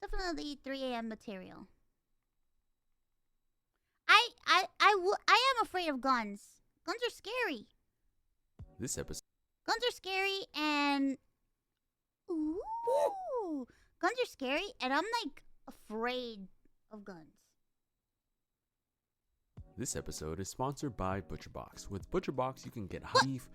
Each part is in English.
Definitely 3 a.m. material. I am afraid of guns. Guns are scary. This episode. Guns are scary and ooh, guns are scary and I'm like afraid of guns. This episode is sponsored by ButcherBox. With ButcherBox, you can get hot beef.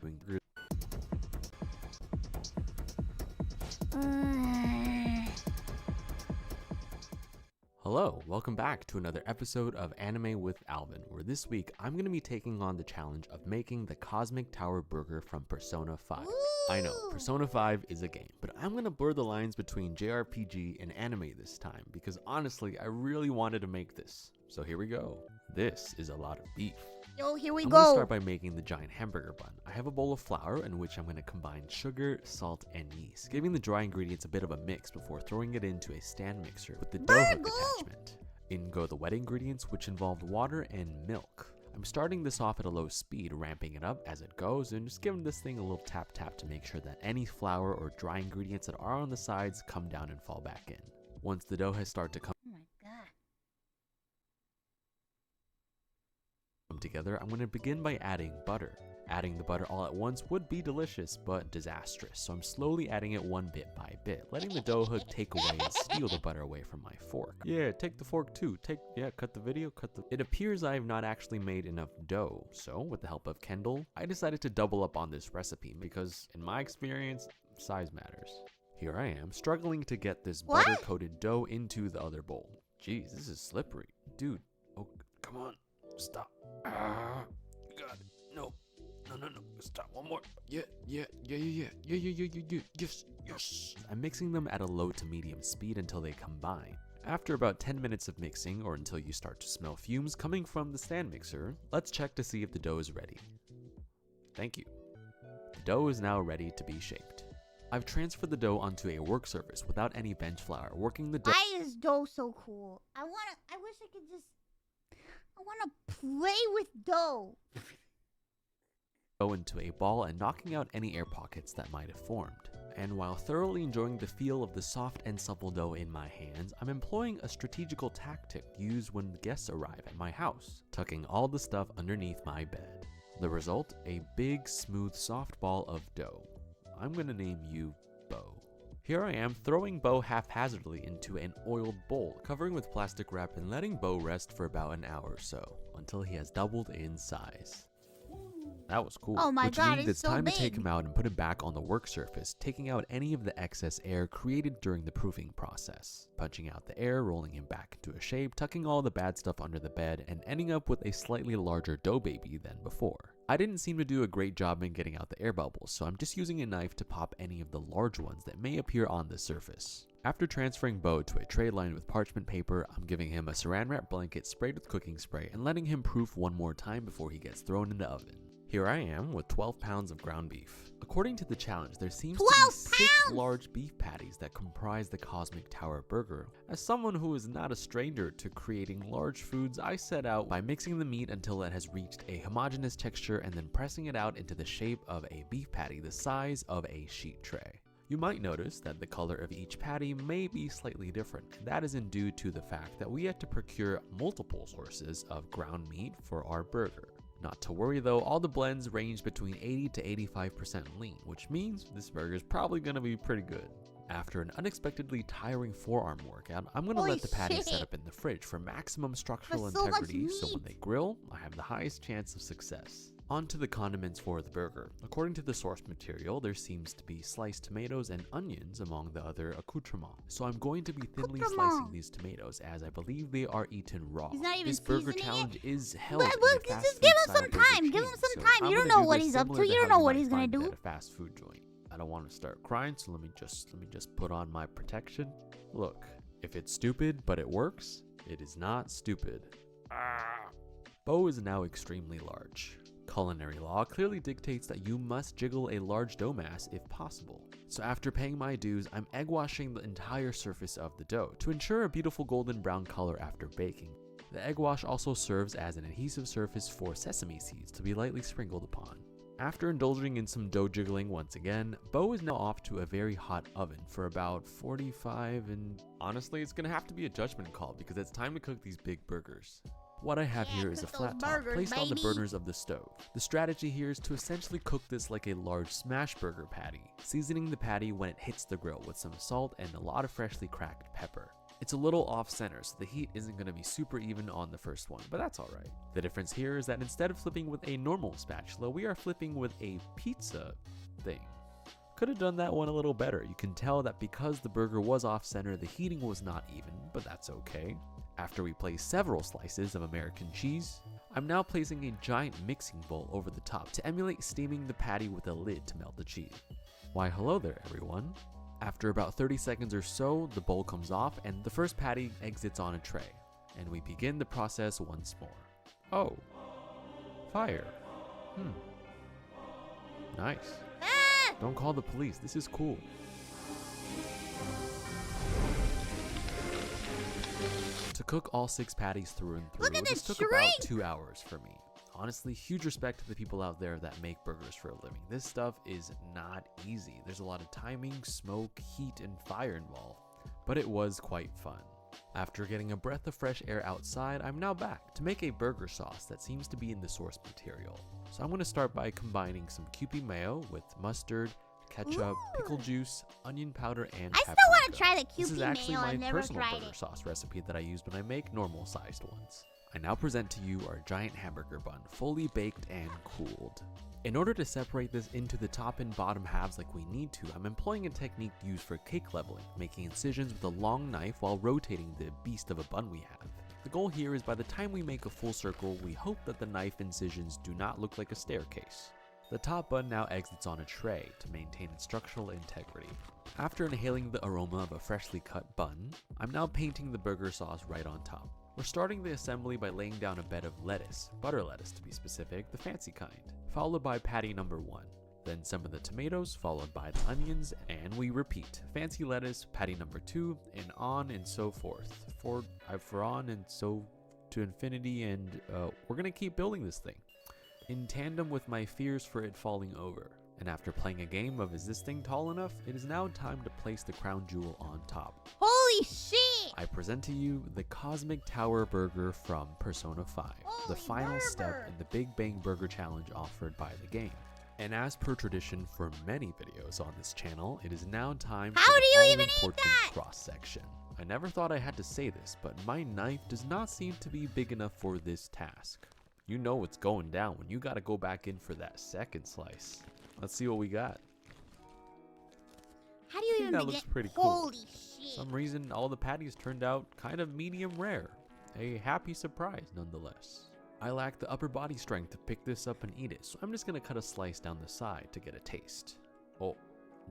Hello, welcome back to another episode of Anime with Alvin, where this week I'm going to be taking on the challenge of making the Cosmic Tower Burger from Persona 5. I know, Persona 5 is a game, but I'm going to blur the lines between JRPG and anime this time, because honestly, I really wanted to make this. So here we go. This is a lot of beef. Yo, here we I'm go. going to start by making the giant hamburger bun. I have a bowl of flour in which I'm going to combine sugar, salt, and yeast, giving the dry ingredients a bit of a mix before throwing it into a stand mixer with the dough hook attachment. In go the wet ingredients, which involved water and milk. I'm starting this off at a low speed, ramping it up as it goes, and just giving this thing a little tap tap to make sure that any flour or dry ingredients that are on the sides come down and fall back in. Once the dough has started to come together, I'm going to begin by adding butter. Adding the butter all at once would be delicious, but disastrous, so I'm slowly adding it one bit by bit, letting the dough hook take away and steal the butter away from my fork. Yeah, take the fork too. Cut the video, It appears I have not actually made enough dough, so with the help of Kendall, I decided to double up on this recipe because, in my experience, size matters. Here I am, struggling to get this butter-coated dough into the other bowl. Jeez, this is slippery. Dude, oh, come on. Stop. You got it. No. Stop. One more. Yeah. Yes. I'm mixing them at a low to medium speed until they combine. After about 10 minutes of mixing, or until you start to smell fumes coming from the stand mixer, let's check to see if the dough is ready. Thank you. The dough is now ready to be shaped. I've transferred the dough onto a work surface without any bench flour, working the dough. Why is dough so cool? I wish I could just I want to play with dough. Into a ball and knocking out any air pockets that might have formed. And while thoroughly enjoying the feel of the soft and supple dough in my hands, I'm employing a strategical tactic used when guests arrive at my house, tucking all the stuff underneath my bed. The result, a big, smooth, soft ball of dough. I'm gonna name you Bo. Here I am throwing Bo haphazardly into an oiled bowl, covering with plastic wrap and letting Bo rest for about an hour or so, until he has doubled in size. That was cool. Oh my God, means it's so time big. to take him out and put him back on the work surface, taking out any of the excess air created during the proofing process. Punching out the air, rolling him back into a shape, tucking all the bad stuff under the bed, and ending up with a slightly larger dough baby than before. I didn't seem to do a great job in getting out the air bubbles, so I'm just using a knife to pop any of the large ones that may appear on the surface. After transferring Bo to a tray lined with parchment paper, I'm giving him a saran wrap blanket sprayed with cooking spray and letting him proof one more time before he gets thrown in the oven. Here I am with 12 pounds of ground beef. According to the challenge, there seems to be 6 large beef patties that comprise the Cosmic Tower Burger. As someone who is not a stranger to creating large foods, I set out by mixing the meat until it has reached a homogeneous texture and then pressing it out into the shape of a beef patty the size of a sheet tray. You might notice that the color of each patty may be slightly different, and that is due to the fact that we had to procure multiple sources of ground meat for our burger. Not to worry though, all the blends range between 80 to 85% lean, which means this burger is probably going to be pretty good. After an unexpectedly tiring forearm workout, I'm going to let the patties set up in the fridge for maximum structural integrity, so when they grill, I have the highest chance of success. On to the condiments for the burger. According to the source material, there seems to be sliced tomatoes and onions among the other accoutrements. So I'm going to be thinly slicing these tomatoes as I believe they are eaten raw. He's not even this burger challenge is held But in a fast just food give him style some time. burger Give him chain, some so time. I'm You don't gonna know do what this he's up similar to. You how don't know what might he's gonna find it do. at a fast food joint. I don't want to start crying, so let me just put on my protection. Look, if it's stupid but it works, it is not stupid. Bo is now extremely large. Culinary law clearly dictates that you must jiggle a large dough mass if possible. So after paying my dues, I'm egg washing the entire surface of the dough to ensure a beautiful golden brown color after baking. The egg wash also serves as an adhesive surface for sesame seeds to be lightly sprinkled upon. After indulging in some dough jiggling once again, Bo is now off to a very hot oven for about 45 and honestly it's gonna have to be a judgment call because it's time to cook these big burgers. What I have here is a flat top placed on the burners of the stove. The strategy here is to essentially cook this like a large smash burger patty, seasoning the patty when it hits the grill with some salt and a lot of freshly cracked pepper. It's a little off center, so the heat isn't going to be super even on the first one, but that's alright. The difference here is that instead of flipping with a normal spatula, we are flipping with a pizza thing. Could have done that one a little better. You can tell that because the burger was off center, the heating was not even, but that's okay. After we place several slices of American cheese, I'm now placing a giant mixing bowl over the top to emulate steaming the patty with a lid to melt the cheese. Why hello there everyone. After about 30 seconds or so, the bowl comes off and the first patty exits on a tray, and we begin the process once more. Oh, fire. Nice. Don't call the police, this is cool. To cook all 6 patties through and through, this took about 2 hours for me. Honestly, huge respect to the people out there that make burgers for a living. This stuff is not easy. There's a lot of timing, smoke, heat, and fire involved, but it was quite fun. After getting a breath of fresh air outside, I'm now back to make a burger sauce that seems to be in the source material. So I'm going to start by combining some Kewpie mayo with mustard, ketchup, pickle juice, onion powder, and paprika. I still want to try the Kewpie mayo. This is actually my never personal tried burger it. sauce recipe that I use when I make normal sized ones. I now present to you our giant hamburger bun, fully baked and cooled. In order to separate this into the top and bottom halves like we need to, I'm employing a technique used for cake leveling, making incisions with a long knife while rotating the beast of a bun we have. The goal here is by the time we make a full circle, we hope that the knife incisions do not look like a staircase. The top bun now exits on a tray to maintain its structural integrity. After inhaling the aroma of a freshly cut bun, I'm now painting the burger sauce right on top. We're starting the assembly by laying down a bed of lettuce, butter lettuce to be specific, the fancy kind, followed by patty number 1. Then some of the tomatoes, followed by the onions, and we repeat. Fancy lettuce, patty number 2, and on and so forth. For on and so to infinity, and we're gonna keep building this thing. In tandem with my fears for it falling over. And after playing a game of is this thing tall enough, it is now time to place the crown jewel on top. Holy shit! I present to you the Cosmic Tower Burger from Persona 5, the final step in the Big Bang Burger Challenge offered by the game. And as per tradition for many videos on this channel, it is now time for the all-important cross-section. I never thought I had to say this, but my knife does not seem to be big enough for this task. You know what's going down when you gotta go back in for that second slice. Let's see what we got. How do you even that begin? looks pretty cool. Holy shit. For some reason, all the patties turned out kind of medium rare. A happy surprise nonetheless. I lack the upper body strength to pick this up and eat it, so I'm just gonna cut a slice down the side to get a taste. Oh,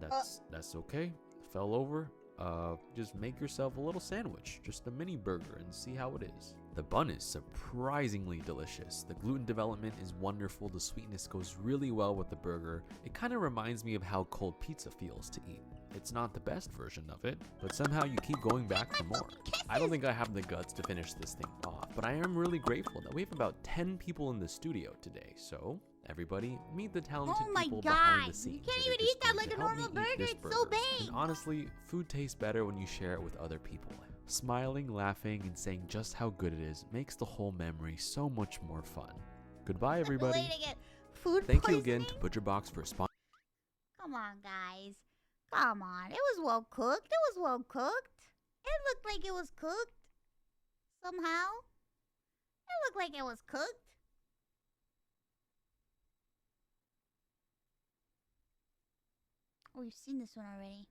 that's okay. Fell over. Just make yourself a little sandwich, just a mini burger, and see how it is. The bun is surprisingly delicious. The gluten development is wonderful. The sweetness goes really well with the burger. It kind of reminds me of how cold pizza feels to eat. It's not the best version of it, but somehow you keep going back for more. I don't think I have the guts to finish this thing off, but I am really grateful that we have about 10 people in the studio today. So everybody, meet the talented people behind the scenes. You can't even eat that like a normal burger. It's so big. And honestly, food tastes better when you share it with other people. Smiling, laughing, and saying just how good it is makes the whole memory so much more fun. Goodbye, everybody. Thank you again to ButcherBox for sponsoring. Come on, guys. Come on. It was well cooked. It was well cooked. It looked like it was cooked. Somehow. It looked like it was cooked. Oh, we've seen this one already.